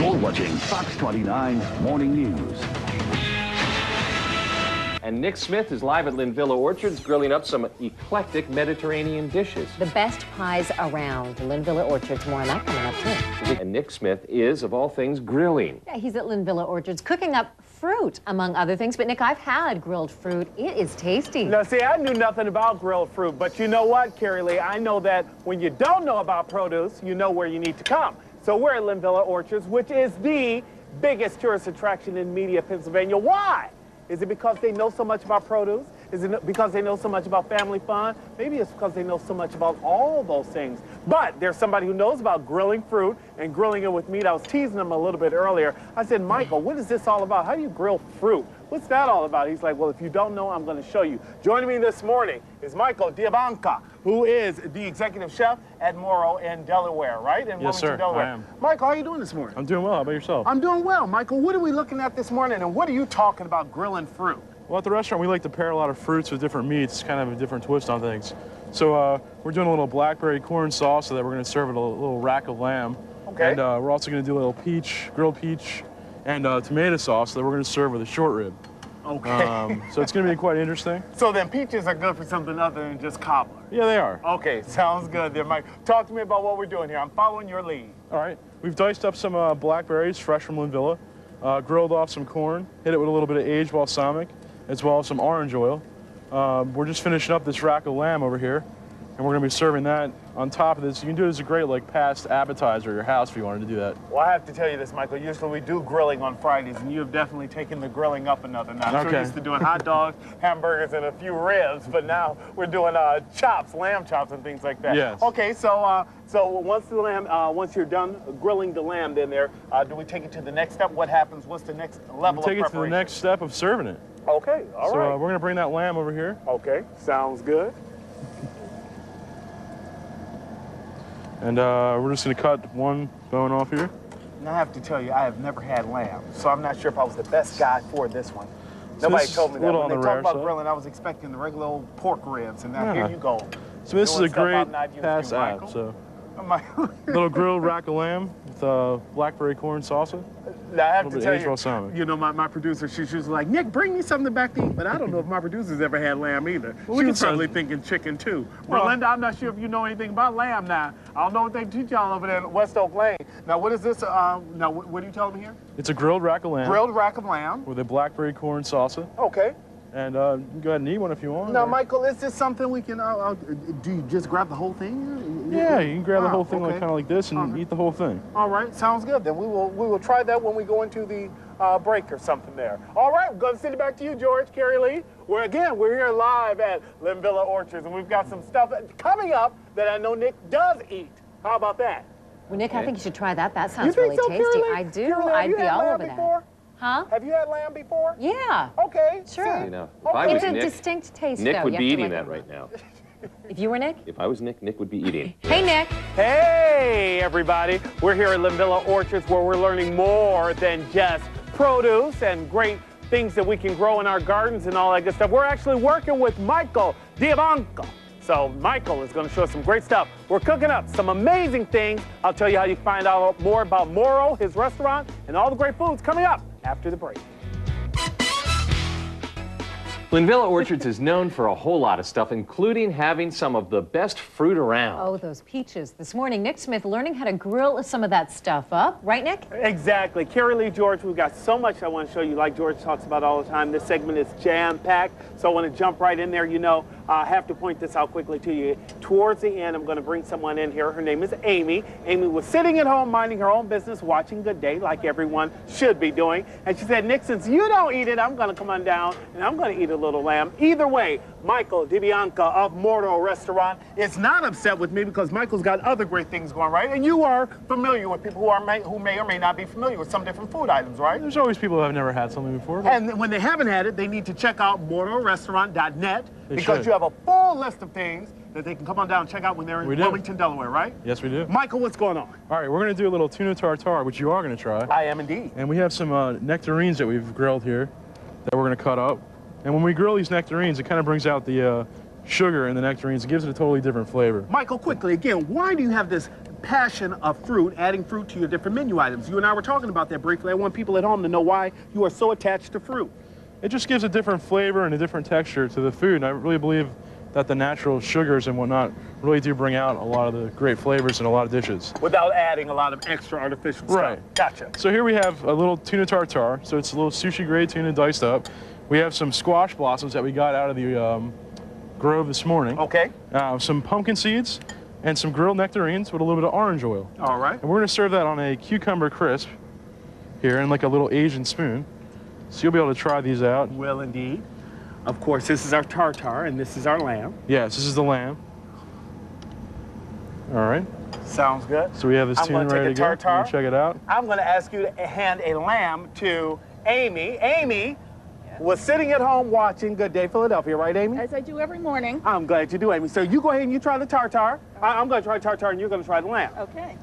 You're watching Fox 29 Morning News. And Nick Smith is live at Linvilla Orchards grilling up some eclectic Mediterranean dishes. The best pies around. Linvilla Orchards, more on that coming up too. And Nick Smith is, of all things, grilling. Yeah, he's at Linvilla Orchards cooking up fruit, among other things. But Nick, I've had grilled fruit. It is tasty. Now, see, I knew nothing about grilled fruit, but you know what, Carrie Lee? I know that when you don't know about produce, you know where you need to come. So we're at Linvilla Orchards, which is the biggest tourist attraction in Media, Pennsylvania. Why? Is it because they know so much about produce? Is it because they know so much about family fun? Maybe it's because they know so much about all those things. But there's somebody who knows about grilling fruit and grilling it with meat. I was teasing him a little bit earlier. I said, Michael, what is this all about? How do you grill fruit? What's that all about? He's like, well, if you don't know, I'm going to show you. Joining me this morning is Michael Diabanca, who is the executive chef at Moro in Delaware, right? In Yes, sir, Delaware. I am. Michael, how are you doing this morning? I'm doing well. How about yourself? I'm doing well. Michael, what are we looking at this morning, and what are you talking about grilling fruit? Well, at the restaurant, we like to pair a lot of fruits with different meats, kind of a different twist on things. So we're doing a little blackberry corn salsa that we're going to serve with a little rack of lamb. Okay. And we're also going to do a little grilled peach, and tomato sauce that we're going to serve with a short rib. Okay. So it's going to be quite interesting. So then peaches are good for something other than just cobbler. Yeah, they are. Okay, sounds good then, Mike. Talk to me about what we're doing here. I'm following your lead. All right. We've diced up some blackberries, fresh from Linvilla, grilled off some corn, hit it with a little bit of aged balsamic, as well as some orange oil. We're just finishing up this rack of lamb over here, and we're going to be serving that on top of this. You can do it as a great, like, past appetizer at your house if you wanted to do that. Well, I have to tell you this, Michael. Usually we do grilling on Fridays, and you have definitely taken the grilling up another notch. Okay. We're used to doing hot dogs, hamburgers, and a few ribs, but now we're doing chops, lamb chops, and things like that. Yes. Okay, so once you're done grilling the lamb, then do we take it to the next step? What happens? What's the next level of Take preparation? it to the next step of serving it. Okay, all right. So we're going to bring that lamb over here. Okay, sounds good. And we're just going to cut one bone off here. Now, I have to tell you, I have never had lamb, so I'm not sure if I was the best guy for this one. So Nobody this told me is a that. little When on they the talk rare about side. grilling, I was expecting the regular old pork ribs, and now Yeah. here you go. So this is a Doing stuff great I'm not used to, past app. Michael. So I'm like, little grilled rack of lamb with blackberry corn salsa. now, I have little to bit tell aged you, balsamic. you know, my producer, she's just like, Nick, bring me something back to eat. But I don't know if my producer's ever had lamb either. Well, She we was can probably send- thinking chicken, too. Well- Melinda, I'm not sure if you know anything about lamb now. I don't know what they teach y'all over there in West Oak Lane. Now, what is this? Now, what are you telling me here? It's a grilled rack of lamb Grilled rack of lamb. with a blackberry corn salsa. Okay. And you can go ahead and eat one if you want. Now, or- Michael, is this something we can, do you just grab the whole thing? Yeah, you can grab the whole thing okay. like kind of like this and eat the whole thing. All right, sounds good. Then we will try that when we go into the break or something there. All right, we're going to send it back to you, George, Carrie Lee. We're here live at Linvilla Orchards, and we've got some stuff coming up that I know Nick does eat. How about that? Well, Nick, I think you should try that. That You sounds think really so, tasty. Carrie Lee? I do. Carrie Lee, have I'd you be had all lamb over before? that. Huh? Have you had lamb before? Yeah. Okay. Sure. see? You know, if I was It's a Nick, distinct taste, Nick though. would You be have to eating like that it. right now. If you were Nick? If I was Nick, Nick would be eating. Hey, Nick. Hey, everybody. We're here at Linvilla Orchards where we're learning more than just produce and great things that we can grow in our gardens and all that good stuff. We're actually working with Michael Diabanca. So Michael is going to show us some great stuff. We're cooking up some amazing things. I'll tell you how you find out more about Moro, his restaurant, and all the great foods coming up after the break. Linvilla Orchards is known for a whole lot of stuff, including having some of the best fruit around. Oh, those peaches. This morning, Nick Smith learning how to grill some of that stuff up. Right, Nick? Exactly. Carrie Lee, George, we've got so much I want to show you. Like George talks about all the time, this segment is jam-packed. So I want to jump right in there. You know, I have to point this out quickly to you. Towards the end, I'm going to bring someone in here. Her name is Amy. Amy was sitting at home minding her own business, watching Good Day like everyone should be doing. And she said, Nick, since you don't eat it, I'm going to come on down and I'm going to eat a little lamb. Either way, Michael Diabanca of Moro Restaurant is not upset with me because Michael's got other great things going, right? And you are familiar with people who may or may not be familiar with some different food items, right? There's always people who have never had something before. But And when they haven't had it, they need to check out mororestaurant.net because should. you have a full list of things that they can come on down and check out when they're in We do. Wilmington, Delaware, right? yes, we do. Michael, what's going on? All right, we're going to do a little tuna tartare, which you are going to try. I am indeed. And we have some nectarines that we've grilled here that we're going to cut up. And when we grill these nectarines, it kind of brings out the sugar in the nectarines. It gives it a totally different flavor. Michael, quickly, again, why do you have this passion of fruit, adding fruit to your different menu items. You and I were talking about that briefly. I want people at home to know why you are so attached to fruit. It just gives a different flavor and a different texture to the food. And I really believe that the natural sugars and whatnot really do bring out a lot of the great flavors in a lot of dishes. Without adding a lot of extra artificial stuff. Right. Gotcha. So here we have a little tuna tartare. So it's a little sushi grade tuna diced up. We have some squash blossoms that we got out of the grove this morning. Okay. Some pumpkin seeds and some grilled nectarines with a little bit of orange oil. All right. And we're gonna serve that on a cucumber crisp here in like a little Asian spoon. So you'll be able to try these out. Will indeed. Of course, this is our tartare and this is our lamb. Yes, this is the lamb. All right. Sounds good. So we have this tuna ready to go. Tartare. Check it out. I'm going to ask you to hand a lamb to Amy. Amy was sitting at home watching Good Day Philadelphia, right, Amy? As I do every morning. I'm glad you do, Amy. So you go ahead and you try the tartare. I'm going to try tartare and you're going to try the lamb. Okay.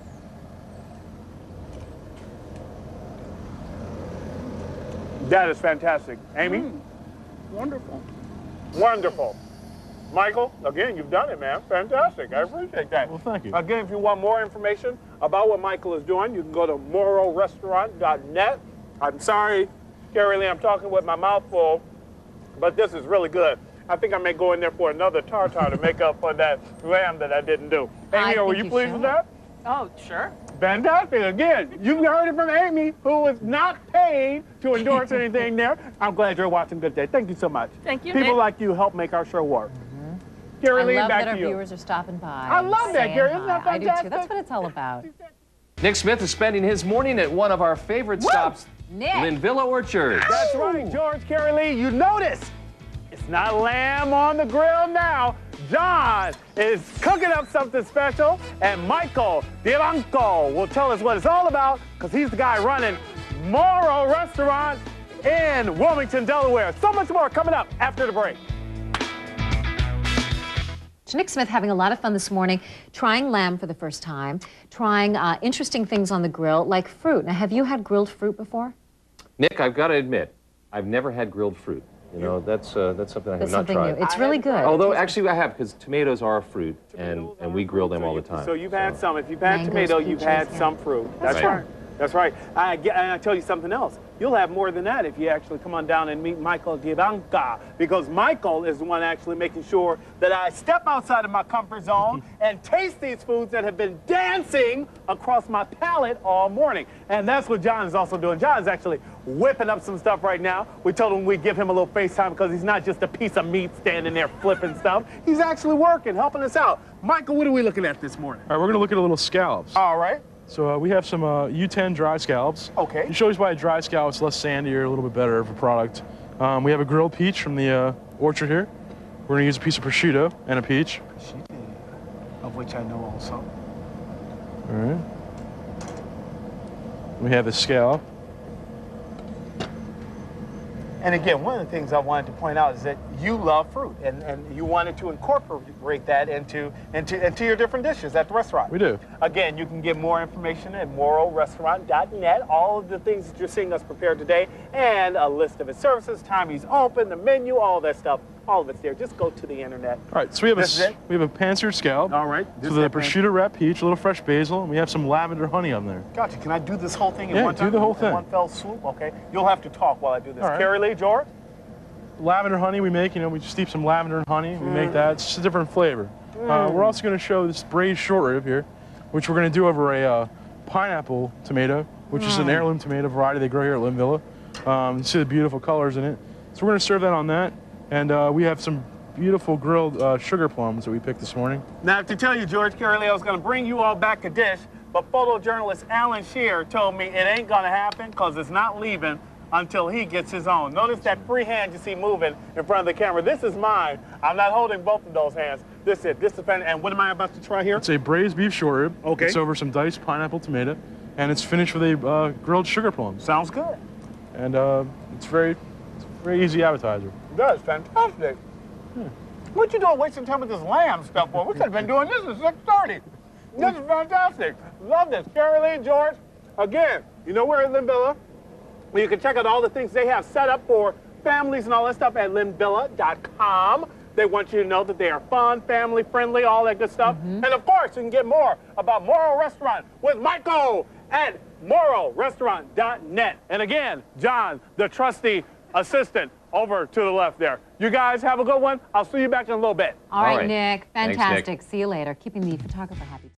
That is fantastic. Amy? Wonderful. Wonderful. Michael, again, you've done it, man. Fantastic. I appreciate that. Well, thank you. Again, if you want more information about what Michael is doing, you can go to mororestaurant.net. I'm sorry, Carrie Lee, I'm talking with my mouth full, but this is really good. I think I may go in there for another tartare to make up for that lamb that I didn't do. Amy, are you pleased with that? Oh, sure. Fantastic. Again, you heard it from Amy, who is not paid to endorse anything there. I'm glad you're watching Good Day. Thank you so much. Thank you, People Nick. like you help make our show work. Carrie Lee, I love back that our to you. viewers are stopping by. I love that, saying Gary. Isn't that hi. I do fantastic? too. That's what it's all about. Nick Smith is spending his morning at one of our favorite stops, Nick. Linvilla Orchards. That's right, George, Carrie Lee. You notice it's not lamb on the grill now. John is cooking up something special, and Michael Dilanco will tell us what it's all about because he's the guy running Moro Restaurant in Wilmington, Delaware. So much more coming up after the break. Nick Smith having a lot of fun this morning, trying lamb for the first time, trying interesting things on the grill like fruit. Now, have you had grilled fruit before? Nick, I've got to admit, I've never had grilled fruit. You know, that's something I have not tried. New. It's really good. Although, actually, I have, because tomatoes are a fruit, and we grill them all the time. So you've had some. If you've had Mangoes, tomato, you've peaches, had yeah. some fruit. That's right. That's right. And I tell you something else. You'll have more than that if you actually come on down and meet Michael Dilanca, because Michael is the one actually making sure that I step outside of my comfort zone and taste these foods that have been dancing across my palate all morning. And that's what John is also doing. John is actually whipping up some stuff right now. We told him we'd give him a little FaceTime because he's not just a piece of meat standing there flipping stuff. He's actually working, helping us out. Michael, what are we looking at this morning? All right, we're gonna look at a little scallops. All right. So we have some U10 dry scallops. Okay. You should always buy a dry scallop. It's less sandier, a little bit better of a product. We have a grilled peach from the orchard here. We're gonna use a piece of prosciutto and a peach. Of which I know also. All right. We have a scallop. And again, one of the things I wanted to point out is that you love fruit, and you wanted to incorporate that into your different dishes at the restaurant. We do. Again, you can get more information at mororestaurant.net, all of the things that you're seeing us prepare today, and a list of its services, time he's open, the menu, all that stuff. All of it's there. Just go to the internet. All right, so we have a pan-seared scallop. All right. So the prosciutto wrapped peach, a little fresh basil, and we have some lavender honey on there. Gotcha. Can I do this whole thing in Yeah, one time? do the whole thing. In one fell swoop? Okay. You'll have to talk while I do this. All right. Carrie Lee, George? Lavender honey we make, we just steep some lavender and honey. We make that. It's just a different flavor. We're also going to show this braised short rib here, which we're going to do over a pineapple tomato, which is an heirloom tomato variety they grow here at Linvilla. You see the beautiful colors in it. So we're going to serve that on that. And we have some beautiful grilled sugar plums that we picked this morning. Now, to tell you, George, Carrie Lee, I was going to bring you all back a dish, but photojournalist Alan Shear told me it ain't going to happen because it's not leaving until he gets his own. Notice that free hand you see moving in front of the camera. This is mine. I'm not holding both of those hands. This is and what am I about to try here? It's a braised beef short rib. Okay. It's over some diced pineapple tomato, and it's finished with a grilled sugar plum. Sounds good. And it's a very easy appetizer. That's fantastic. What you doing wasting time with this lamb stuff for? We could have been doing this at 6:30. This is fantastic. Love this. Carrie Lee, George. Again, you know we're at Linvilla. You can check out all the things they have set up for families and all that stuff at linvilla.com. They want you to know that they are fun, family friendly, all that good stuff. And of course, you can get more about Morrow Restaurant with Michael at morrowrestaurant.net. And again, John, the trusty assistant, over to the left there. You guys have a good one. I'll see you back in a little bit. All right, right. Nick. Thanks, Nick. Fantastic. See you later. Keeping the photographer happy.